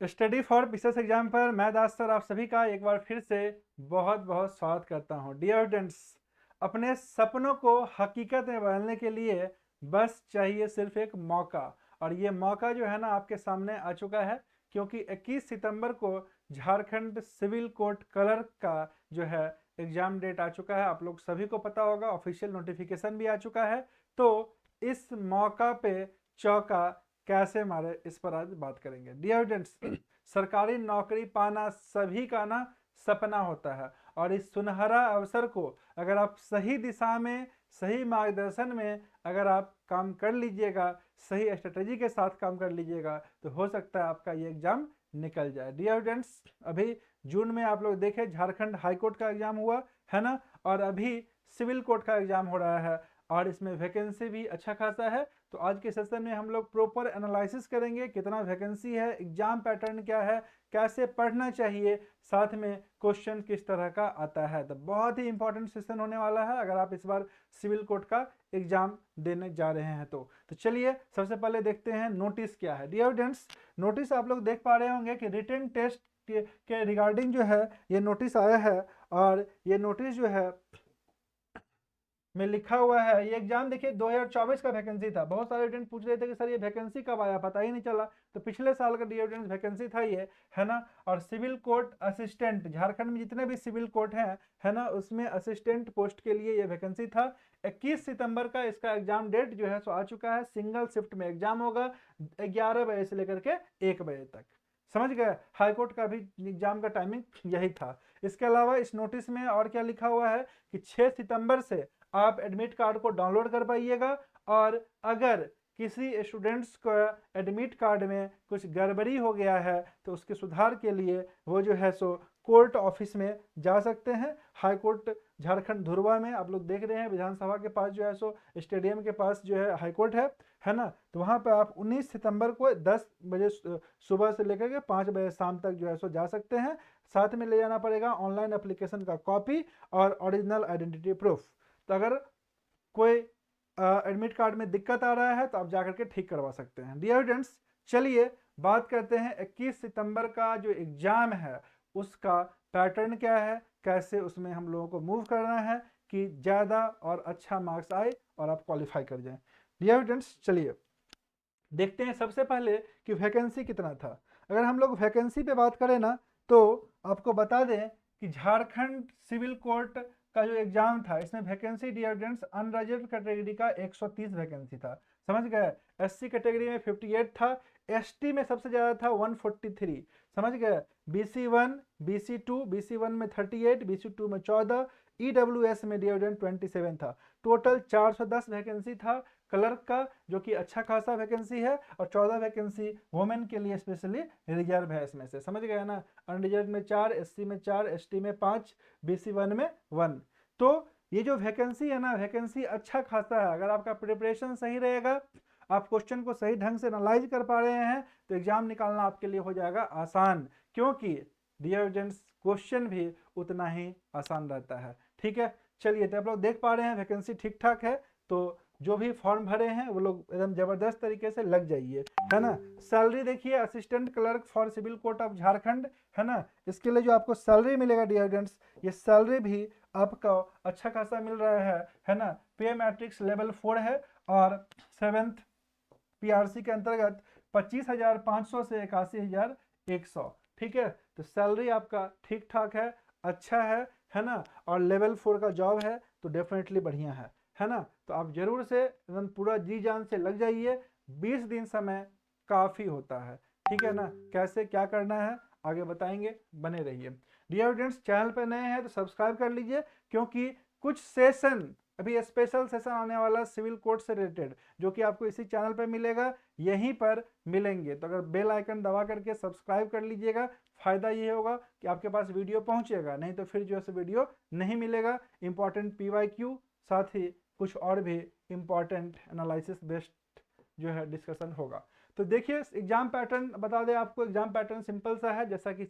Study for PCS exam पर मैं दास sir आप सभी का एक बार फिर से बहुत बहुत स्वागत करता हूं। डियर स्टूडेंट्स, अपने सपनों को हकीकत में बदलने के लिए बस चाहिए सिर्फ एक मौका। और ये मौका जो है ना आपके सामने आ चुका है, क्योंकि 21 सितंबर को झारखंड सिविल कोर्ट क्लर्क का जो है एग्जाम डेट आ चुका है। आप लोग सभी को पता होगा, ऑफिशियल नोटिफिकेशन भी आ चुका है। तो इस मौका पे चौका कैसे मारे, इस पर आज बात करेंगे। डियर स्टूडेंट्स, सरकारी नौकरी पाना सभी का ना सपना होता है, और इस सुनहरा अवसर को अगर आप सही दिशा में, सही मार्गदर्शन में अगर आप काम कर लीजिएगा, सही स्ट्रेटेजी के साथ काम कर लीजिएगा, तो हो सकता है आपका ये एग्जाम निकल जाए। डियर स्टूडेंट्स, अभी जून में आप लोग देखें झारखंड हाई कोर्ट का एग्जाम हुआ है ना, और अभी सिविल कोर्ट का एग्जाम हो रहा है, और इसमें वैकेंसी भी अच्छा खासा है। तो आज के सेशन में हम लोग प्रॉपर एनालिसिस करेंगे, कितना वैकेंसी है, एग्जाम पैटर्न क्या है, कैसे पढ़ना चाहिए, साथ में क्वेश्चन किस तरह का आता है। तो बहुत ही इंपॉर्टेंट सेशन होने वाला है अगर आप इस बार सिविल कोर्ट का एग्जाम देने जा रहे हैं तो चलिए सबसे पहले देखते हैं नोटिस क्या है। डियर स्टूडेंट्स, नोटिस आप लोग देख पा रहे होंगे कि रिटन टेस्ट के रिगार्डिंग जो है ये नोटिस आया है, और ये नोटिस जो है में लिखा हुआ है, ये एग्जाम देखिए 2024 का वैकेंसी था। बहुत सारे स्टूडेंट पूछ रहे थे कि सर ये वैकेंसी कब आया, पता ही नहीं चला। तो पिछले साल का डियर स्टूडेंट्स वैकेंसी था ये, है ना। और सिविल कोर्ट असिस्टेंट, झारखंड में जितने भी सिविल कोर्ट हैं, है ना, उसमें असिस्टेंट पोस्ट के लिए ये वैकेंसी था। 21 सितंबर का इसका एग्जाम डेट जो है सो आ चुका है। सिंगल शिफ्ट में एग्जाम होगा, 11 बजे से लेकर के 1 बजे तक। समझ गए, हाईकोर्ट का भी एग्जाम का टाइमिंग यही था। इसके अलावा इस नोटिस में और क्या लिखा हुआ है कि 6 सितंबर से आप एडमिट कार्ड को डाउनलोड कर पाइएगा, और अगर किसी स्टूडेंट्स को एडमिट कार्ड में कुछ गड़बड़ी हो गया है तो उसके सुधार के लिए वो जो है सो कोर्ट ऑफिस में जा सकते हैं। हाई कोर्ट झारखंड धुरवा में आप लोग देख रहे हैं, विधानसभा के पास जो है सो स्टेडियम के पास जो है हाई कोर्ट है ना। तो वहाँ पे आप 19 सितंबर को 10 बजे सुबह से लेकर के 5 बजे शाम तक जो है सो जा सकते हैं। साथ में ले जाना पड़ेगा ऑनलाइन एप्लीकेशन का कॉपी और ओरिजिनल आइडेंटिटी प्रूफ। तो अगर कोई एडमिट कार्ड में दिक्कत आ रहा है तो आप जाकर के ठीक करवा सकते हैं। डियर स्टूडेंट्स, चलिए बात करते हैं 21 सितंबर का जो एग्जाम है उसका पैटर्न क्या है, कैसे उसमें हम लोगों को मूव करना है कि ज़्यादा और अच्छा मार्क्स आए और आप क्वालिफाई कर जाएं। डियर स्टूडेंट्स, चलिए देखते हैं सबसे पहले कि वैकेंसी कितना था। अगर हम लोग वैकेंसी पे बात करें ना, तो आपको बता दें कि झारखंड सिविल कोर्ट का जो एग्जाम था इसमें vacancy dear students unreserved category का 130 वैकेंसी था। समझ गए, एससी कैटेगरी में 58 था, एसटी में सबसे ज़्यादा था 143। समझ गए, BC1, BC2, BC1 में 38, BC2 में 14, EWS में डियर स्टूडेंट 27 था। टोटल 410 वैकेंसी था क्लर्क का, जो कि अच्छा खासा वैकेंसी है, और 14 वैकेंसी वुमेन के लिए स्पेशली रिजर्व है इसमें से। समझ गए ना, अनरिजर्व में 4, एससी में 4, एसटी में 5, BC1 में 1। तो ये जो वैकेंसी है ना, वैकेंसी अच्छा खासा है। अगर आपका प्रिपरेशन सही रहेगा, आप क्वेश्चन को सही ढंग से एनालाइज कर पा रहे हैं, तो एग्जाम निकालना आपके लिए हो जाएगा आसान, क्योंकि डियर स्टूडेंट्स क्वेश्चन भी उतना ही आसान रहता है। ठीक है, चलिए तो आप लोग देख पा रहे हैं वैकेंसी ठीक ठाक है। तो जो भी फॉर्म भरे हैं वो लोग एकदम जबरदस्त तरीके से लग जाइए, है ना। सैलरी देखिए, assistant clerk for civil court of Jharkhand, है ना, इसके लिए जो आपको सैलरी मिलेगा डियर स्टूडेंट्स, ये सैलरी भी आपका अच्छा खासा मिल रहा है ना। पे मैट्रिक्स लेवल 4 है, और 7th PRC के अंतर्गत 25,500 से 81,100। ठीक है, तो सैलरी आपका ठीक ठाक है, अच्छा है ना, और लेवल 4 का जॉब है तो डेफिनेटली बढ़िया है ना। तो आप जरूर से एकदम पूरा जी जान से लग जाइए, 20 दिन समय काफ़ी होता है। ठीक है ना, कैसे क्या करना है आगे बताएंगे, बने रहिए। डियर स्टूडेंट्स, चैनल पर नए हैं तो सब्सक्राइब कर लीजिए, क्योंकि कुछ सेशन अभी स्पेशल सेशन आने वाला सिविल कोर्ट से रिलेटेड, जो कि आपको इसी चैनल पर मिलेगा, यहीं पर मिलेंगे। तो अगर बेल आइकन दबा करके सब्सक्राइब कर लीजिएगा, फ़ायदा ये होगा कि आपके पास वीडियो पहुंचेगा, नहीं तो फिर जो है वीडियो नहीं मिलेगा। इंपॉर्टेंट PYQ, साथ ही कुछ और भी इंपॉर्टेंट एनालिसिस बेस्ड जो है डिस्कशन होगा। तो देखिए एग्जाम पैटर्न बता दें आपको, एग्जाम पैटर्न सिंपल सा है, जैसा कि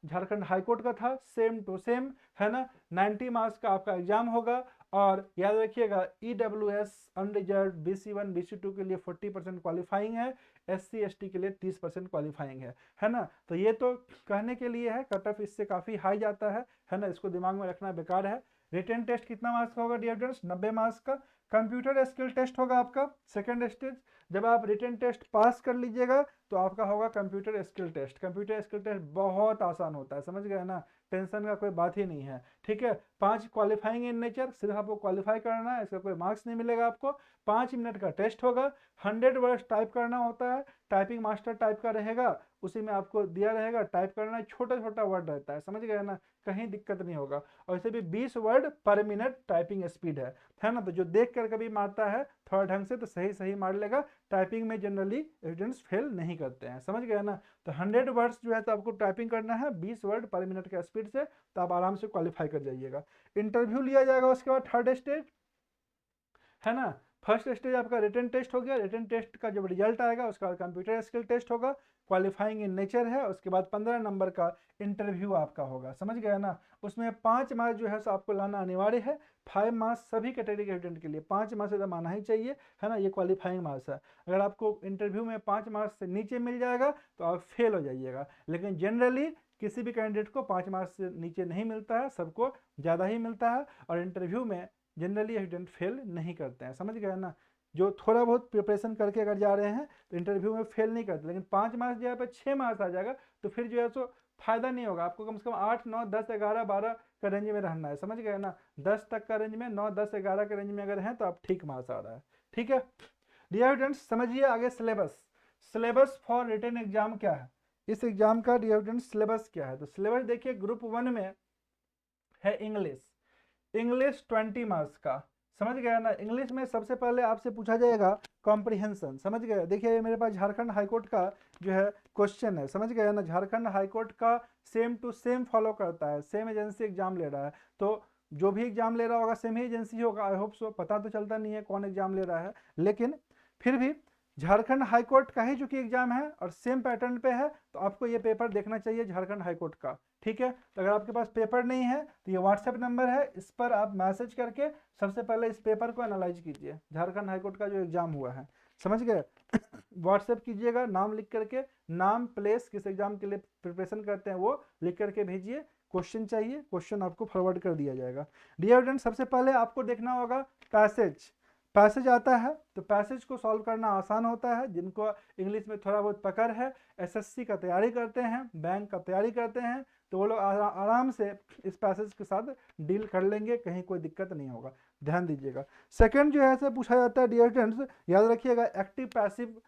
झारखंड हाईकोर्ट का था, सेम टू सेम, है ना। 90 मार्क्स का आपका एग्जाम होगा, और याद रखिएगा EWS अनरिजर्व BC1 BC2 के लिए 40% क्वालिफाइंग है, SC ST के लिए 30% क्वालिफाइंग है ना। तो ये तो कहने के लिए है, कट ऑफ इससे काफ़ी हाई जाता है ना, इसको दिमाग में रखना बेकार है। रिटन टेस्ट कितना मार्क्स का होगा डियर स्टूडेंट्स? 90 मार्क्स का। कंप्यूटर स्किल टेस्ट होगा आपका सेकेंड स्टेज। जब आप रिटन टेस्ट पास कर लीजिएगा तो आपका होगा computer skill test. Computer skill test बहुत आसान होता है, समझ गए ना, टेंशन का कोई बात ही नहीं है, ठीक है। 5 क्वालिफाइंग इन नेचर, सिर्फ आपको क्वालिफाई करना है, इसका कोई मार्क्स नहीं मिलेगा आपको। 5 मिनट का टेस्ट होगा, 100 वर्ड्स टाइप करना होता है, टाइपिंग मास्टर टाइप का रहेगा, उसी में आपको दिया रहेगा टाइप करना, छोटा छोटा वर्ड रहता है, समझ गए ना, कहीं दिक्कत नहीं होगा। और इसे भी 20 वर्ड पर मिनट टाइपिंग स्पीड है ना। तो जो देख कर कभी मारता है थोड़ा ढंग से तो सही सही मार लेगा। टाइपिंग में जनरली स्टूडेंट्स फेल नहीं करते हैं, समझ गए ना। तो 100 वर्ड्स जो है तो आपको टाइपिंग करना है 20 वर्ड पर मिनट के स्पीड से, तो आप आराम से क्वालिफाई कर जाइएगा। इंटरव्यू लिया जाएगा उसके बाद थर्ड स्टेज, है ना। फर्स्ट स्टेज आपका रिटन टेस्ट हो गया, रिटन टेस्ट का जब रिजल्ट आएगा उसके बाद कंप्यूटर स्किल टेस्ट होगा, क्वालिफाइंग इन नेचर है, उसके बाद 15 नंबर का इंटरव्यू आपका होगा, समझ गया ना। उसमें 5 मार्क्स जो है सो आपको लाना अनिवार्य है, 5 मार्क्स सभी कैटेगरी के स्टूडेंट के लिए 5 मार्क्स एकदम आना ही चाहिए, है ना, ये क्वालिफाइंग मार्क्स है। अगर आपको इंटरव्यू में 5 मार्क्स से नीचे मिल जाएगा तो आप फेल हो जाइएगा, लेकिन जनरली किसी भी कैंडिडेट को 5 मार्क्स से नीचे नहीं मिलता है, सबको ज़्यादा ही मिलता है। और इंटरव्यू में जनरली स्टूडेंट फेल नहीं करते हैं, समझ गए ना। जो थोड़ा बहुत प्रिपरेशन करके अगर जा रहे हैं तो इंटरव्यू में फेल नहीं करते, लेकिन 5 मार्क्स जो है पे 6 मार्क्स आ जाएगा तो फिर जो है सो फायदा नहीं होगा। आपको कम से कम 8 9 10 11 12 का रेंज में रहना है, समझ गए ना। 10 तक का रेंज में, 9 10 11 के रेंज में अगर हैं तो आप ठीक मार्क्स आ रहा है, ठीक है। डियर स्टूडेंट्स समझिए आगे syllabus. Syllabus for written exam क्या है, इस एग्जाम का डियर स्टूडेंट्स सिलेबस क्या है। तो सिलेबस देखिए, ग्रुप 1 में है इंग्लिश, इंग्लिश 20 मार्क्स का, समझ गया ना। इंग्लिश में सबसे पहले आपसे पूछा जाएगा कॉम्प्रिहेंशन, समझ गए। देखिए मेरे पास झारखंड हाईकोर्ट का जो है क्वेश्चन है, समझ गया ना। झारखंड हाईकोर्ट का सेम टू सेम फॉलो करता है, सेम एजेंसी एग्जाम ले रहा है, तो जो भी एग्जाम ले रहा होगा सेम ही एजेंसी होगा, आई होप सो। पता तो चलता नहीं है कौन एग्जाम ले रहा है, लेकिन फिर भी झारखंड हाईकोर्ट का ही चूंकि एग्जाम है और सेम पैटर्न पे है, तो आपको ये पेपर देखना चाहिए झारखंड हाईकोर्ट का, ठीक है। तो अगर आपके पास पेपर नहीं है तो ये व्हाट्सएप नंबर है, इस पर आप मैसेज करके सबसे पहले इस पेपर को एनालाइज कीजिए, झारखंड हाईकोर्ट का जो एग्जाम हुआ है, समझ गए। व्हाट्सएप कीजिएगा, नाम लिख करके, नाम प्लेस किस एग्जाम के लिए प्रिपरेशन करते हैं वो लिख करके भेजिए। क्वेश्चन चाहिए, क्वेश्चन आपको फॉरवर्ड कर दिया जाएगा। डियर स्टूडेंट सबसे पहले आपको देखना होगा पैसेज, पैसेज आता है तो पैसेज को सॉल्व करना आसान होता है। जिनको इंग्लिश में थोड़ा बहुत पकड़ है, एसएससी का तैयारी करते हैं, बैंक का तैयारी करते हैं, तो वो लोग आराम से इस पैसेज के साथ डील कर लेंगे, कहीं कोई दिक्कत नहीं होगा, ध्यान दीजिएगा। सेकंड जो है ऐसे पूछा जाता है डियर स्टूडेंट्स, याद रखिएगा, एक्टिव पैसिव,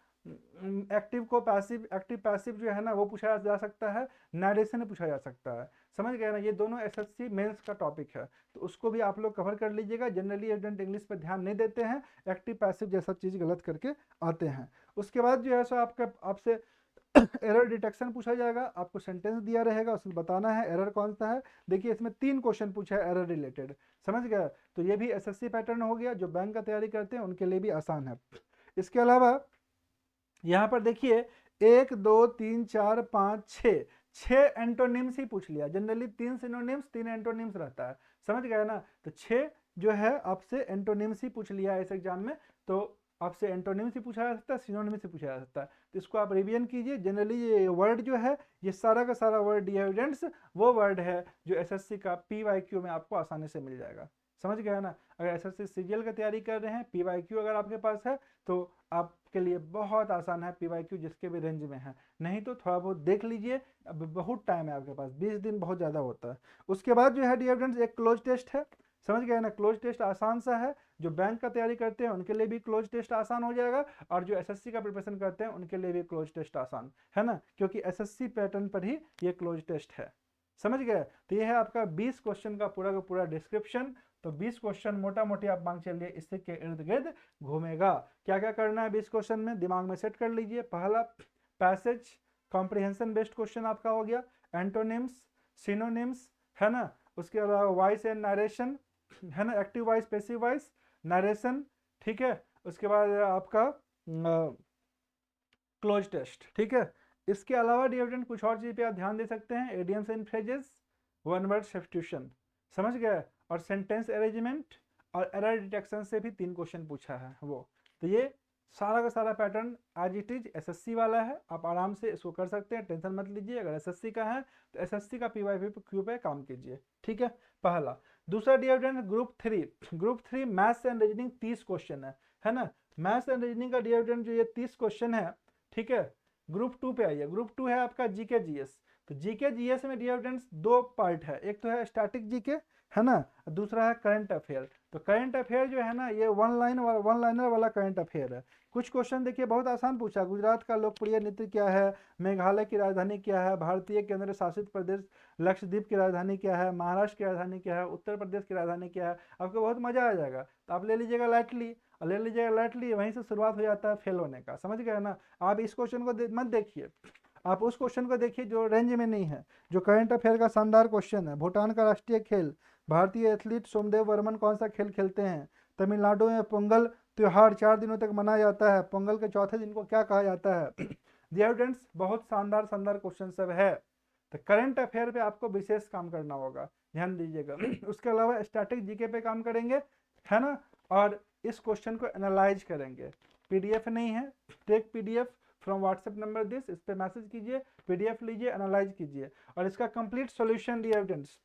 एक्टिव को पैसिव, एक्टिव पैसिव जो है ना वो पूछा जा सकता है, नरेशन पूछा जा सकता है, समझ गए ना। ये दोनों एसएससी मेंस का टॉपिक है, तो उसको भी आप लोग कवर कर लीजिएगा। जनरली स्टूडेंट इंग्लिश पे ध्यान नहीं देते हैं, एक्टिव पैसिव जैसा चीज़ गलत करके आते हैं। उसके बाद जो है सो आपसे एरर डिटेक्शन पूछा जाएगा, आपको सेंटेंस दिया रहेगा, उसमें बताना है एरर कौन सा है। देखिए इसमें 3 क्वेश्चन पूछा है एरर रिलेटेड, समझ गया। तो ये भी एसएससी पैटर्न हो गया, जो बैंक का तैयारी करते हैं उनके लिए भी आसान है। इसके अलावा यहाँ पर देखिए 1 2 3 4 5 6 एंटोनिम्स ही पूछ लिया। जनरली 3 सिनोनिम्स 3 एंटोनिम्स रहता है, समझ गया ना। तो 6 जो है आपसे एंटोनिम्स ही पूछ लिया है इस एग्जाम में, तो आपसे एंटोनिम्स ही पूछा जा सकता है, सिनोनिम्स ही पूछा जा सकता है, तो इसको आप रिवीजन कीजिए। जनरली ये वर्ड जो है, ये सारा का सारा वर्ड एविडेंस वो वर्ड है जो एसएससी का पीवाईक्यू में आपको आसानी से मिल जाएगा, समझ गया ना। अगर एसएससी सीजीएल की तैयारी कर रहे हैं, पीवाईक्यू अगर आपके पास है तो आपके लिए बहुत आसान है पीवाईक्यू, जिसके भी रेंज में है। नहीं तो थोड़ा बहुत देख लीजिए, अब बहुत टाइम है आपके पास, 20 दिन बहुत ज़्यादा होता है। उसके बाद जो है डियर फ्रेंड्स एक क्लोज टेस्ट है, समझ गए ना। क्लोज टेस्ट आसान सा है, जो बैंक का तैयारी करते हैं उनके लिए भी क्लोज टेस्ट आसान हो जाएगा, और जो एसएससी का प्रिपरेशन करते हैं उनके लिए भी क्लोज टेस्ट आसान है ना, क्योंकि एसएससी पैटर्न पर ही ये क्लोज टेस्ट है, समझ गए। तो ये है आपका 20 क्वेश्चन का पूरा डिस्क्रिप्शन। तो 20 क्वेश्चन मोटा मोटी आप मान चलिए इससे के इर्द गिर्द घूमेगा। क्या क्या करना है 20 क्वेश्चन में, दिमाग में सेट कर लीजिए। पहला पैसेज कॉम्प्रिहेंशन बेस्ड क्वेश्चन आपका हो गया, एंटोनिम्स, सिनोनिम्स, है ना। उसके अलावा वॉइस एंड नरेशन, है ना, active voice, passive voice, narration, ठीक है। उसके बाद आपका क्लोज टेस्ट, ठीक है। इसके अलावा डियर स्टूडेंट कुछ और चीज़ पे आप ध्यान दे सकते हैं, idioms and phrases, one word substitution, समझ गए, और सेंटेंस अरेंजमेंट और एरर डिटेक्शन से भी 3 क्वेश्चन पूछा है वो। तो ये सारा का सारा pattern as it is SSC वाला है, आप आराम से इसको कर सकते हैं, टेंशन मत लीजिए। अगर एसएससी का है तो एसएससी का PYQ पे काम कीजिए, ठीक है, पहला। दूसरा dear friend, group three maths and reasoning 30 question है ना। मैथ्स एंड रीजनिंग का डियर फ्रेंड जो ये 30 क्वेश्चन है, ठीक है। ग्रुप 2 पे आइए, ग्रुप 2 है आपका जीके जीएस। तो जीके जीएस में डियर फ्रेंड्स 2 पार्ट है, एक तो है स्टैटिक जीके, है ना, दूसरा है करंट अफेयर। तो करंट अफेयर जो है ना, ये वन लाइनर वाला करंट अफेयर है। कुछ क्वेश्चन देखिए बहुत आसान पूछा, गुजरात का लोकप्रिय नृत्य क्या है, मेघालय की राजधानी क्या है, भारतीय केंद्र शासित प्रदेश लक्षद्वीप की राजधानी क्या है, महाराष्ट्र की राजधानी क्या है, उत्तर प्रदेश की राजधानी क्या है। आपको बहुत मजा आ जाएगा, तो आप ले लीजिएगा लाइटली, वहीं से शुरुआत हो जाता है फेल होने का, समझ गए ना। आप इस क्वेश्चन को मत देखिए, आप उस क्वेश्चन को देखिए जो रेंज में नहीं है, जो करंट अफेयर का शानदार क्वेश्चन है। भूटान का राष्ट्रीय खेल, भारतीय एथलीट सोमदेव वर्मन कौन सा खेल खेलते हैं, तमिलनाडु में पोंगल त्योहार 4 दिनों तक मनाया जाता है, पोंगल के चौथे दिन को क्या कहा जाता है। डियर फ्रेंड्स, बहुत शानदार शानदार क्वेश्चन सब है। तो करंट अफेयर पे आपको विशेष काम करना होगा, ध्यान दीजिएगा। उसके अलावा स्टैटिक जीके पे काम करेंगे, है ना, और इस क्वेश्चन को एनालाइज करेंगे। पीडीएफ नहीं है, take PDF from WhatsApp number this, इस पे मैसेज कीजिए, पीडीएफ लीजिए, एनालाइज कीजिए, और इसका कंप्लीट सॉल्यूशन डियर फ्रेंड्स,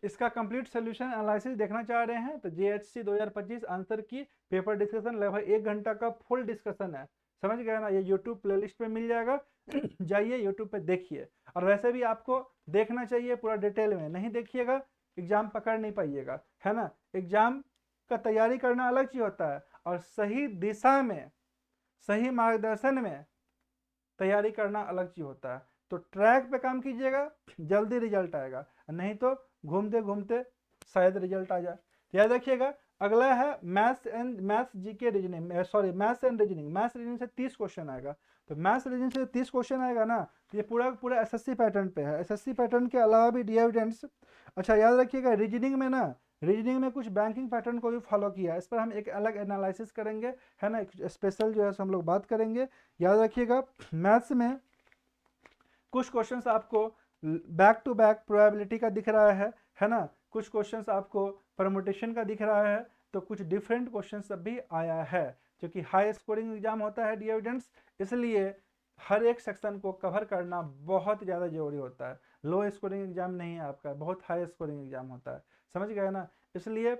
इसका कंप्लीट सोल्यूशन एनालिसिस देखना चाह रहे हैं तो JHC 2025 आंसर की पेपर डिस्कशन लगभग 1 घंटा का फुल डिस्कशन है, समझ गए ना। ये यूट्यूब प्लेलिस्ट पे मिल जाएगा, जाइए यूट्यूब पे देखिए। और वैसे भी आपको देखना चाहिए पूरा डिटेल में, नहीं देखिएगा एग्जाम पकड़ नहीं पाइएगा, है ना। एग्जाम का तैयारी करना अलग चीज होता है, और सही दिशा में, सही मार्गदर्शन में तैयारी करना अलग चीज होता है। तो ट्रैक पे काम कीजिएगा, जल्दी रिजल्ट आएगा, नहीं तो घूमते घूमते शायद रिजल्ट आ जाए। याद रखिएगा। अगला है maths GK reasoning, sorry maths and reasoning. Maths reasoning से 30 क्वेश्चन आएगा। तो मैथ्स रीजनिंग से 30 क्वेश्चन आएगा ना, तो ये पूरा एसएससी पैटर्न पे है। एसएससी पैटर्न के अलावा भी डिविडेंड्स, अच्छा याद रखिएगा, रीजनिंग में ना, रीजनिंग में कुछ बैंकिंग पैटर्न को भी फॉलो किया है, इस पर हम एक अलग एनालिसिस करेंगे, है ना, स्पेशल जो है हम लोग बात करेंगे। याद रखिएगा, मैथ्स में कुछ क्वेश्चंस आपको बैक टू बैक प्रोबेबिलिटी का दिख रहा है ना, कुछ क्वेश्चंस आपको परमुटेशन का दिख रहा है, तो कुछ डिफरेंट क्वेश्चन सब भी आया है, क्योंकि हाई स्कोरिंग एग्जाम होता है डिविडेंड्स, इसलिए हर एक सेक्शन को कवर करना बहुत ज़्यादा जरूरी होता है। लो स्कोरिंग एग्जाम नहीं है आपका, बहुत हाई स्कोरिंग एग्जाम होता है, समझ गए ना। इसलिए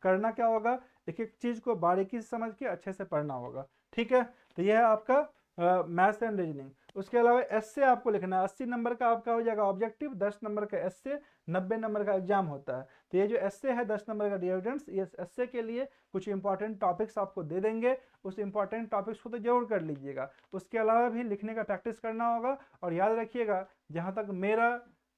करना क्या होगा, एक एक चीज़ को बारीकी से समझ के अच्छे से पढ़ना होगा, ठीक है। तो यह है आपका मैथ्स एंड रीजनिंग। उसके अलावा एससे आपको लिखना है, 80 नंबर का आपका हो जाएगा ऑब्जेक्टिव, 10 नंबर का एससे, 90 नंबर का एग्जाम होता है। तो ये जो एससे है 10 नंबर का डिविडेंड्स, ये एससे के लिए कुछ इंपॉर्टेंट टॉपिक्स आपको दे देंगे, उस इंपॉर्टेंट टॉपिक्स को तो जरूर कर लीजिएगा। उसके अलावा भी लिखने का प्रैक्टिस करना होगा। और याद रखिएगा, जहाँ तक मेरा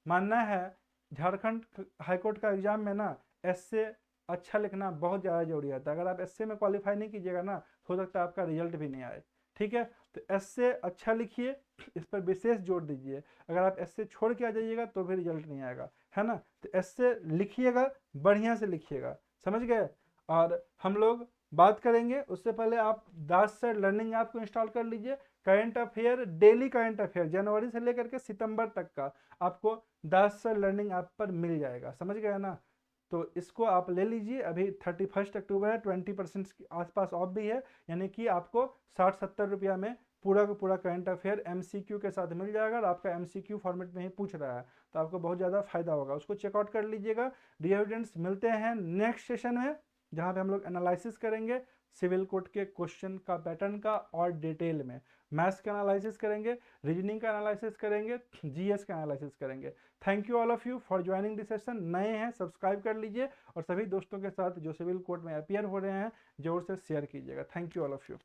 मानना है, झारखंड हाईकोर्ट का एग्जाम में ना एससे अच्छा लिखना बहुत ज़्यादा जरूरी होता है। अगर आप एससे में क्वालिफाई नहीं कीजिएगा ना, हो सकता है आपका रिजल्ट भी नहीं आए, ठीक है। तो एससे अच्छा लिखिए, इस पर विशेष जोर दीजिए। अगर आप एससे छोड़ के आ जाइएगा तो भी रिजल्ट नहीं आएगा, है ना। तो एससे लिखिएगा, बढ़िया से लिखिएगा, समझ गए। और हम लोग बात करेंगे, उससे पहले आप दास सर लर्निंग ऐप को इंस्टॉल कर लीजिए। Current affair, daily current affair जनवरी से लेकर के सितंबर तक का आपको दास सर लर्निंग ऐप पर मिल जाएगा, समझ गए ना। तो इसको आप ले लीजिए, अभी 31 अक्टूबर है, 20% के आसपास ऑफ भी है, यानी कि आपको 60-70 रुपया में पूरा का पूरा करंट अफेयर MCQ के साथ मिल जाएगा। और आपका MCQ फॉर्मेट में ही पूछ रहा है, तो आपको बहुत ज़्यादा फायदा होगा, उसको चेकआउट कर लीजिएगा। डिविडेंड्स, मिलते हैं नेक्स्ट सेशन में, जहाँ पे हम लोग एनालिसिस करेंगे सिविल कोड के क्वेश्चन का पैटर्न का, और डिटेल में मैथ्स का एनालिसिस करेंगे, रीजनिंग का एनालिसिस करेंगे, GS का एनालिसिस करेंगे। Thank you all of you for joining this session. नए हैं सब्सक्राइब कर लीजिए, और सभी दोस्तों के साथ जो सिविल कोड में अपीयर हो रहे हैं जरूर से शेयर कीजिएगा। Thank you all of you.